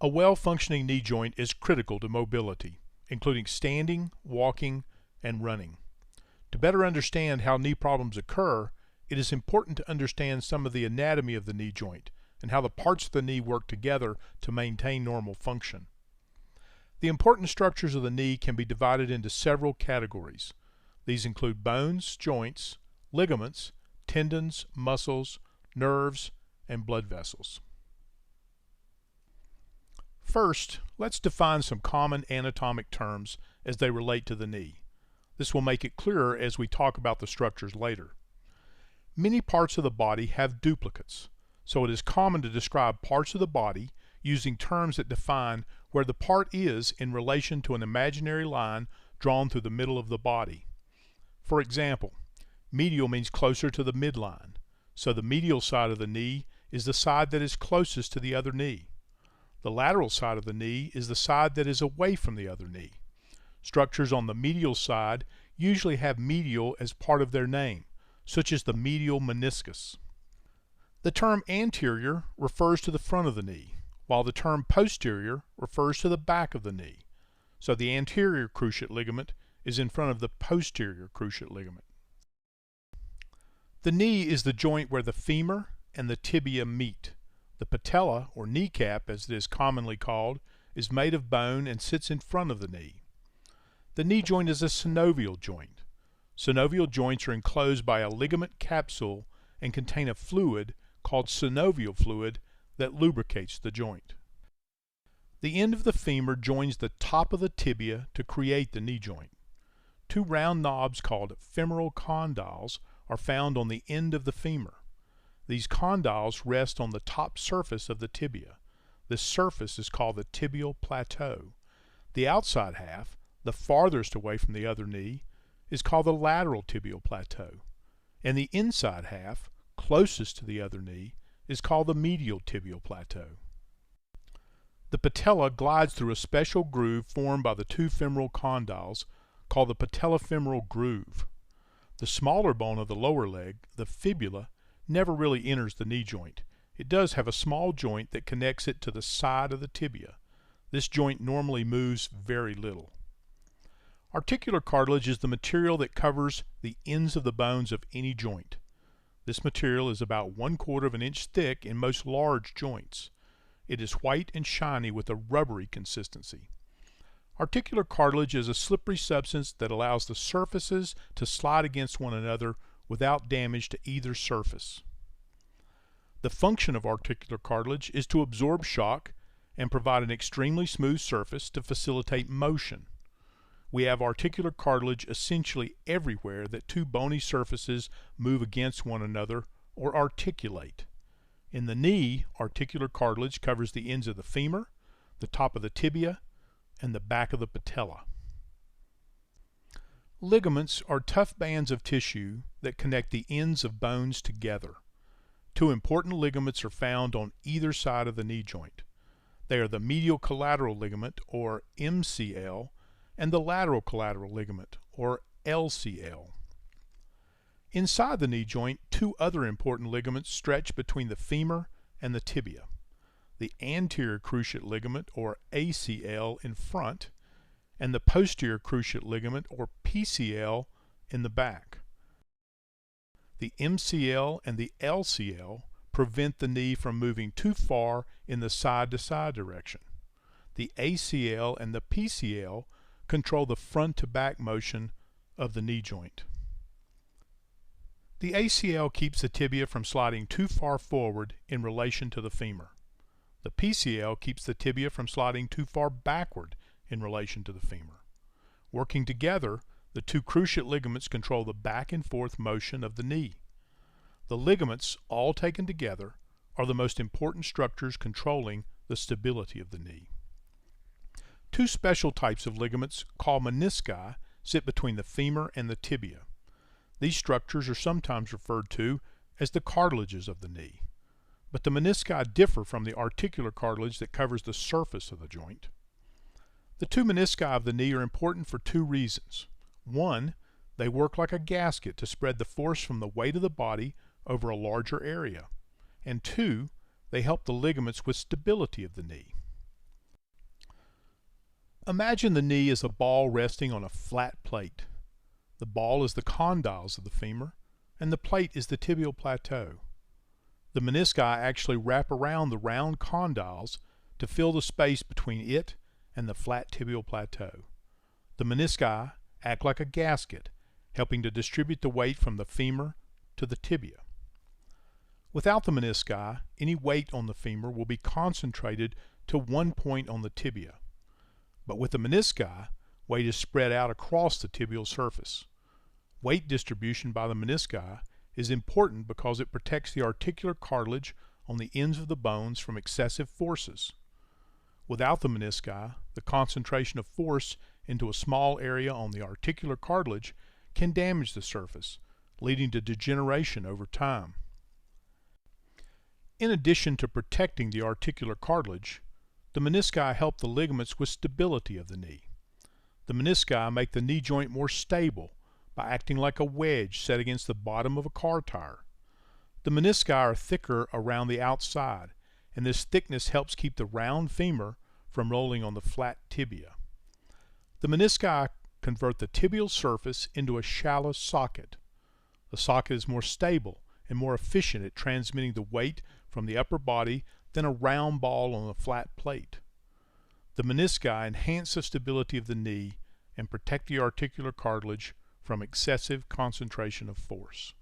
A well-functioning knee joint is critical to mobility, including standing, walking, and running. To better understand how knee problems occur, it is important to understand some of the anatomy of the knee joint and how the parts of the knee work together to maintain normal function. The important structures of the knee can be divided into several categories. These include bones, joints, ligaments, tendons, muscles, nerves, and blood vessels. First, let's define some common anatomic terms as they relate to the knee. This will make it clearer as we talk about the structures later. Many parts of the body have duplicates, so it is common to describe parts of the body using terms that define where the part is in relation to an imaginary line drawn through the middle of the body. For example, medial means closer to the midline, so the medial side of the knee is the side that is closest to the other knee. The lateral side of the knee is the side that is away from the other knee. Structures on the medial side usually have medial as part of their name, such as the medial meniscus. The term anterior refers to the front of the knee, while the term posterior refers to the back of the knee. So the anterior cruciate ligament is in front of the posterior cruciate ligament. The knee is the joint where the femur and the tibia meet. The patella, or kneecap as it is commonly called, is made of bone and sits in front of the knee. The knee joint is a synovial joint. Synovial joints are enclosed by a ligament capsule and contain a fluid called synovial fluid that lubricates the joint. The end of the femur joins the top of the tibia to create the knee joint. Two round knobs called femoral condyles are found on the end of the femur. These condyles rest on the top surface of the tibia. This surface is called the tibial plateau. The outside half, the farthest away from the other knee, is called the lateral tibial plateau, and the inside half, closest to the other knee, is called the medial tibial plateau. The patella glides through a special groove formed by the two femoral condyles called the patellofemoral groove. The smaller bone of the lower leg, the fibula, never really enters the knee joint. It does have a small joint that connects it to the side of the tibia. This joint normally moves very little. Articular cartilage is the material that covers the ends of the bones of any joint. This material is about 1/4 of an inch thick in most large joints. It is white and shiny with a rubbery consistency. Articular cartilage is a slippery substance that allows the surfaces to slide against one another without damage to either surface. The function of articular cartilage is to absorb shock and provide an extremely smooth surface to facilitate motion. We have articular cartilage essentially everywhere that two bony surfaces move against one another or articulate. In the knee, articular cartilage covers the ends of the femur, the top of the tibia, and the back of the patella. Ligaments are tough bands of tissue that connect the ends of bones together. Two important ligaments are found on either side of the knee joint. They are the medial collateral ligament, or MCL, and the lateral collateral ligament, or LCL. Inside the knee joint, two other important ligaments stretch between the femur and the tibia. The anterior cruciate ligament, or ACL, in front, and the posterior cruciate ligament, or PCL, in the back. The MCL and the LCL prevent the knee from moving too far in the side-to-side direction. The ACL and the PCL control the front-to-back motion of the knee joint. The ACL keeps the tibia from sliding too far forward in relation to the femur. The PCL keeps the tibia from sliding too far backward in relation to the femur. Working together, the two cruciate ligaments control the back and forth motion of the knee. The ligaments, all taken together, are the most important structures controlling the stability of the knee. Two special types of ligaments, called menisci, sit between the femur and the tibia. These structures are sometimes referred to as the cartilages of the knee. But the menisci differ from the articular cartilage that covers the surface of the joint. The two menisci of the knee are important for two reasons. One, they work like a gasket to spread the force from the weight of the body over a larger area. And two, they help the ligaments with stability of the knee. Imagine the knee as a ball resting on a flat plate. The ball is the condyles of the femur, and the plate is the tibial plateau. The menisci actually wrap around the round condyles to fill the space between it and the flat tibial plateau. The menisci act like a gasket, helping to distribute the weight from the femur to the tibia. Without the menisci, any weight on the femur will be concentrated to one point on the tibia. But with the menisci, weight is spread out across the tibial surface. Weight distribution by the menisci is important because it protects the articular cartilage on the ends of the bones from excessive forces. Without the menisci, the concentration of force into a small area on the articular cartilage can damage the surface, leading to degeneration over time. In addition to protecting the articular cartilage, the menisci help the ligaments with stability of the knee. The menisci make the knee joint more stable by acting like a wedge set against the bottom of a car tire. The menisci are thicker around the outside, and this thickness helps keep the round femur from rolling on the flat tibia. The menisci convert the tibial surface into a shallow socket. The socket is more stable and more efficient at transmitting the weight from the upper body than a round ball on a flat plate. The menisci enhance the stability of the knee and protect the articular cartilage from excessive concentration of force.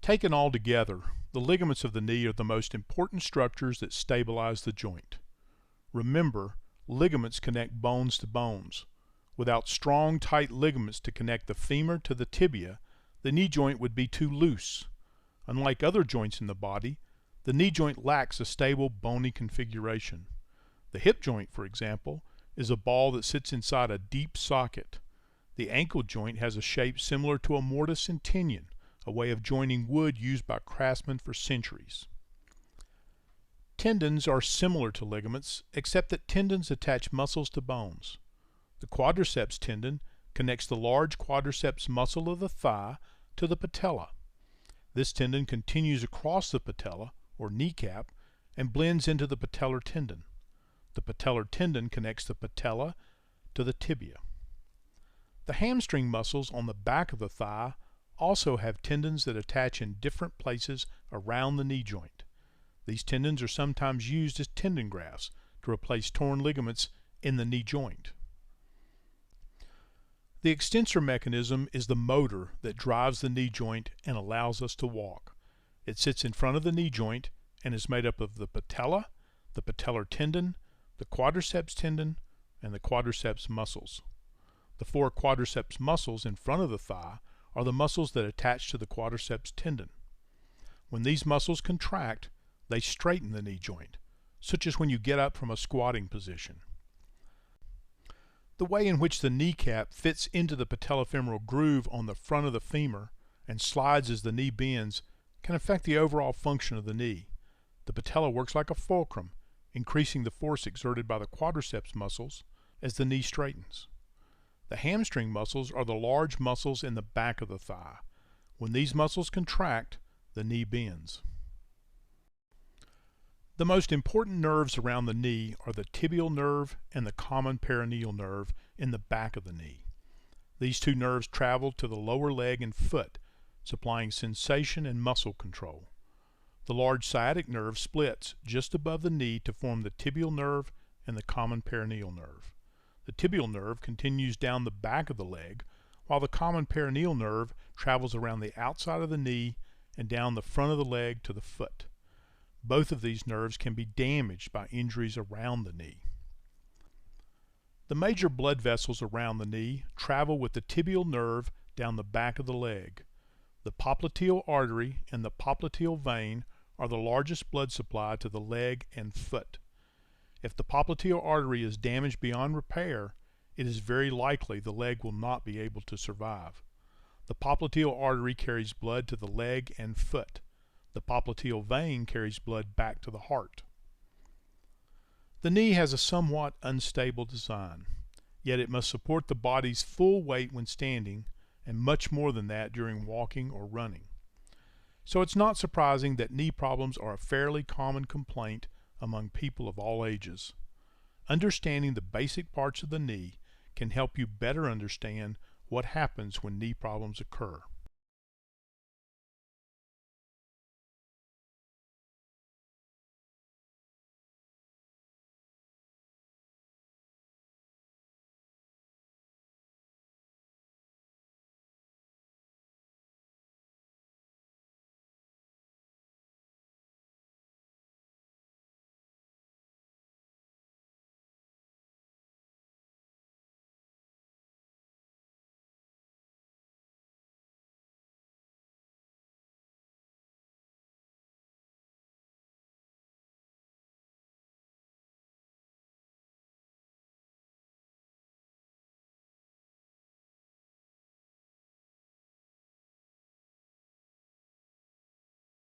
Taken all together, the ligaments of the knee are the most important structures that stabilize the joint. Remember, ligaments connect bones to bones. Without strong, tight ligaments to connect the femur to the tibia, the knee joint would be too loose. Unlike other joints in the body, the knee joint lacks a stable bony configuration. The hip joint, for example, is a ball that sits inside a deep socket. The ankle joint has a shape similar to a mortise and tenon, a way of joining wood used by craftsmen for centuries. Tendons are similar to ligaments, except that tendons attach muscles to bones. The quadriceps tendon connects the large quadriceps muscle of the thigh to the patella. This tendon continues across the patella, or kneecap, and blends into the patellar tendon. The patellar tendon connects the patella to the tibia. The hamstring muscles on the back of the thigh also have tendons that attach in different places around the knee joint. These tendons are sometimes used as tendon grafts to replace torn ligaments in the knee joint. The extensor mechanism is the motor that drives the knee joint and allows us to walk. It sits in front of the knee joint and is made up of the patella, the patellar tendon, the quadriceps tendon, and the quadriceps muscles. The four quadriceps muscles in front of the thigh are the muscles that attach to the quadriceps tendon. When these muscles contract, they straighten the knee joint, such as when you get up from a squatting position. The way in which the kneecap fits into the patellofemoral groove on the front of the femur and slides as the knee bends can affect the overall function of the knee. The patella works like a fulcrum, increasing the force exerted by the quadriceps muscles as the knee straightens. The hamstring muscles are the large muscles in the back of the thigh. When these muscles contract, the knee bends. The most important nerves around the knee are the tibial nerve and the common peroneal nerve in the back of the knee. These two nerves travel to the lower leg and foot, supplying sensation and muscle control. The large sciatic nerve splits just above the knee to form the tibial nerve and the common peroneal nerve. The tibial nerve continues down the back of the leg, while the common peroneal nerve travels around the outside of the knee and down the front of the leg to the foot. Both of these nerves can be damaged by injuries around the knee. The major blood vessels around the knee travel with the tibial nerve down the back of the leg. The popliteal artery and the popliteal vein are the largest blood supply to the leg and foot. If the popliteal artery is damaged beyond repair, it is very likely the leg will not be able to survive. The popliteal artery carries blood to the leg and foot. The popliteal vein carries blood back to the heart. The knee has a somewhat unstable design, yet it must support the body's full weight when standing and much more than that during walking or running. So it's not surprising that knee problems are a fairly common complaint among people of all ages. Understanding the basic parts of the knee can help you better understand what happens when knee problems occur.